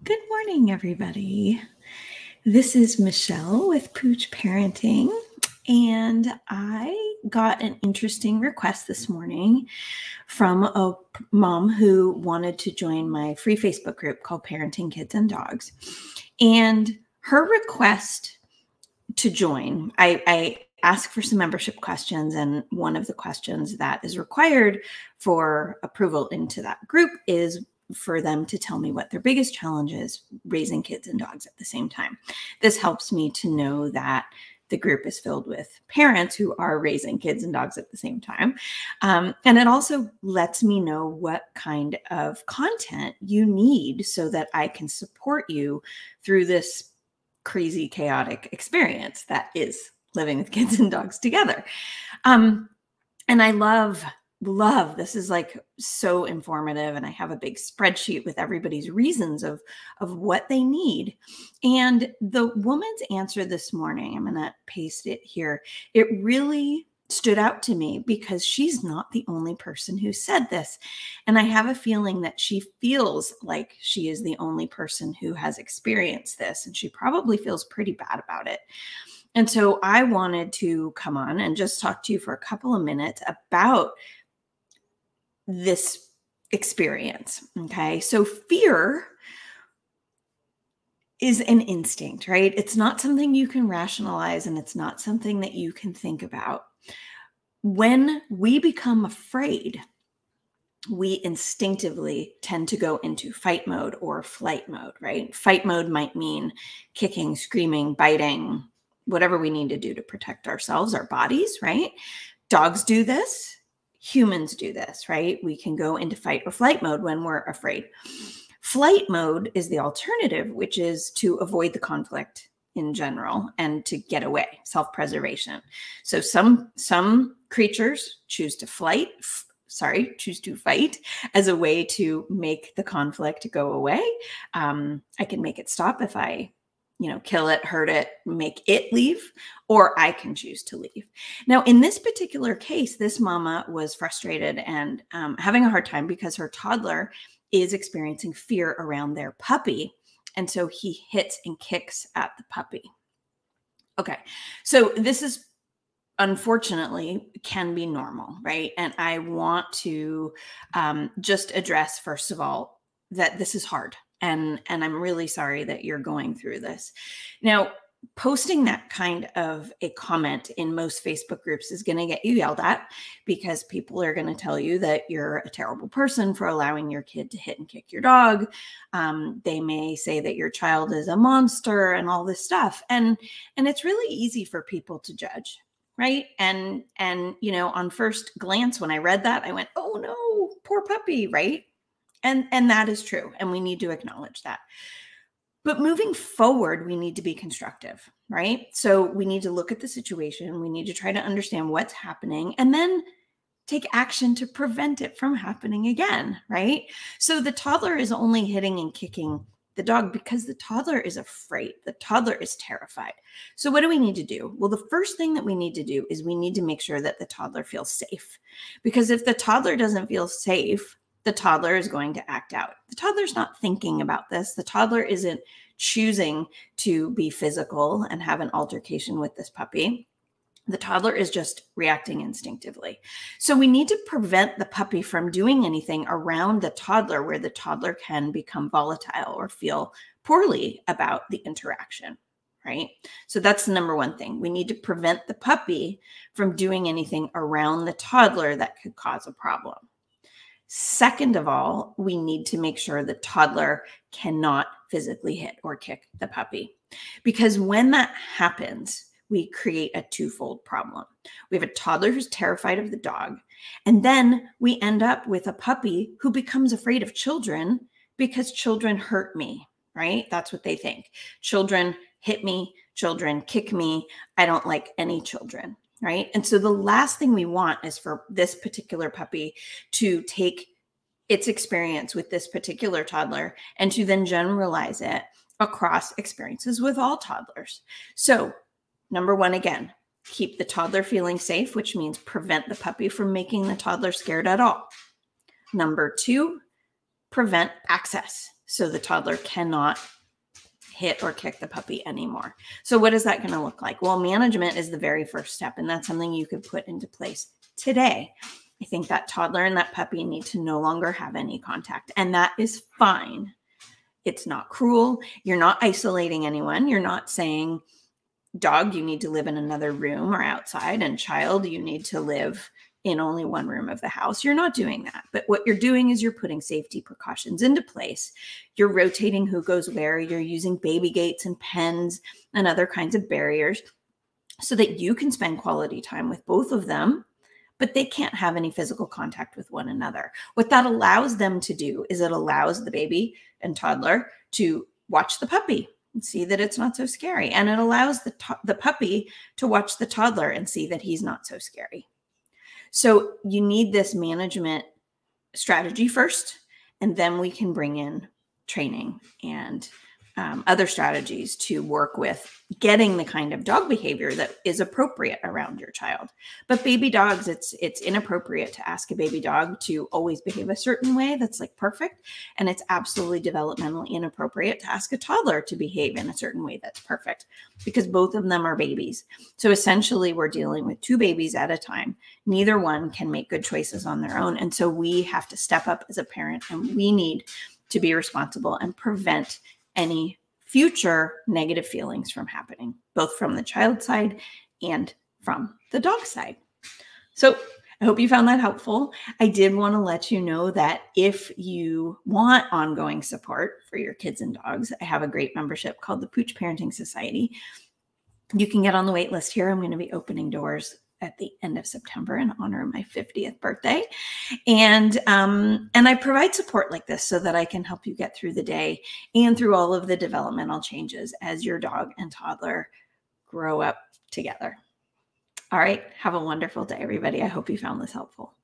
Good morning, everybody. This is Michelle with Pooch Parenting, and I got an interesting request this morning from a mom who wanted to join my free Facebook group called Parenting Kids and Dogs. And her request to join, I asked for some membership questions, and one of the questions that is required for approval into that group is for them to tell me what their biggest challenge is raising kids and dogs at the same time. This helps me to know that the group is filled with parents who are raising kids and dogs at the same time. And it also lets me know what kind of content you need so that I can support you through this crazy, chaotic experience that is living with kids and dogs together. And I love this is like so informative, and I have a big spreadsheet with everybody's reasons of what they need. And the woman's answer this morning, I'm going to paste it here. It really stood out to me because she's not the only person who said this. And I have a feeling that she feels like she is the only person who has experienced this, and she probably feels pretty bad about it. And so I wanted to come on and just talk to you for a couple of minutes about this experience. Okay. So fear is an instinct, right? It's not something you can rationalize, and it's not something that you can think about. When we become afraid, we instinctively tend to go into fight mode or flight mode, right? Fight mode might mean kicking, screaming, biting, whatever we need to do to protect ourselves, our bodies, right? Dogs do this. Humans do this, right? We can go into fight or flight mode when we're afraid. Flight mode is the alternative, which is to avoid the conflict in general and to get away, self-preservation. So some creatures choose to fight as a way to make the conflict go away. I can make it stop if I kill it, hurt it, make it leave, or I can choose to leave. Now, in this particular case, this mama was frustrated and having a hard time because her toddler is experiencing fear around their puppy. And so he hits and kicks at the puppy. Okay. So this is unfortunately can be normal, right? And I want to just address, first of all, that this is hard. And I'm really sorry that you're going through this. Now, posting that kind of a comment in most Facebook groups is going to get you yelled at because people are going to tell you that you're a terrible person for allowing your kid to hit and kick your dog. They may say that your child is a monster and all this stuff. And it's really easy for people to judge, right? And on first glance, when I read that, I went, oh no, poor puppy, right? And that is true. And we need to acknowledge that. But moving forward, we need to be constructive, right? So we need to look at the situation. We need to try to understand what's happening and then take action to prevent it from happening again, right? So the toddler is only hitting and kicking the dog because the toddler is afraid. The toddler is terrified. So what do we need to do? Well, the first thing that we need to do is we need to make sure that the toddler feels safe. Because if the toddler doesn't feel safe, the toddler is going to act out. The toddler's not thinking about this. The toddler isn't choosing to be physical and have an altercation with this puppy. The toddler is just reacting instinctively. So we need to prevent the puppy from doing anything around the toddler where the toddler can become volatile or feel poorly about the interaction, right? So that's the number one thing. We need to prevent the puppy from doing anything around the toddler that could cause a problem. Second of all, we need to make sure the toddler cannot physically hit or kick the puppy, because when that happens, we create a twofold problem. We have a toddler who's terrified of the dog, and then we end up with a puppy who becomes afraid of children because children hurt me, right? That's what they think. Children hit me, children kick me. I don't like any children. Right. And so the last thing we want is for this particular puppy to take its experience with this particular toddler and to then generalize it across experiences with all toddlers. So number one, again, keep the toddler feeling safe, which means prevent the puppy from making the toddler scared at all. Number two, prevent access. So the toddler cannot hit or kick the puppy anymore. So what is that going to look like? Well, management is the very first step, and that's something you could put into place today. I think that toddler and that puppy need to no longer have any contact, and that is fine. It's not cruel. You're not isolating anyone. You're not saying, dog, you need to live in another room or outside, and child, you need to live in only one room of the house. You're not doing that. But what you're doing is you're putting safety precautions into place. You're rotating who goes where. You're using baby gates and pens and other kinds of barriers so that you can spend quality time with both of them, but they can't have any physical contact with one another. What that allows them to do is it allows the baby and toddler to watch the puppy and see that it's not so scary. And it allows the puppy to watch the toddler and see that he's not so scary. So you need this management strategy first, and then we can bring in training and other strategies to work with getting the kind of dog behavior that is appropriate around your child. But baby dogs, it's inappropriate to ask a baby dog to always behave a certain way that's like perfect. And it's absolutely developmentally inappropriate to ask a toddler to behave in a certain way that's perfect, because both of them are babies. So essentially we're dealing with two babies at a time. Neither one can make good choices on their own. And so we have to step up as a parent, and we need to be responsible and prevent any future negative feelings from happening, both from the child side and from the dog side. So I hope you found that helpful. I did want to let you know that if you want ongoing support for your kids and dogs, I have a great membership called the Pooch Parenting Society. You can get on the wait list here. I'm going to be opening doors at the end of September in honor of my 50th birthday. And I provide support like this so that I can help you get through the day and through all of the developmental changes as your dog and toddler grow up together. All right. Have a wonderful day, everybody. I hope you found this helpful.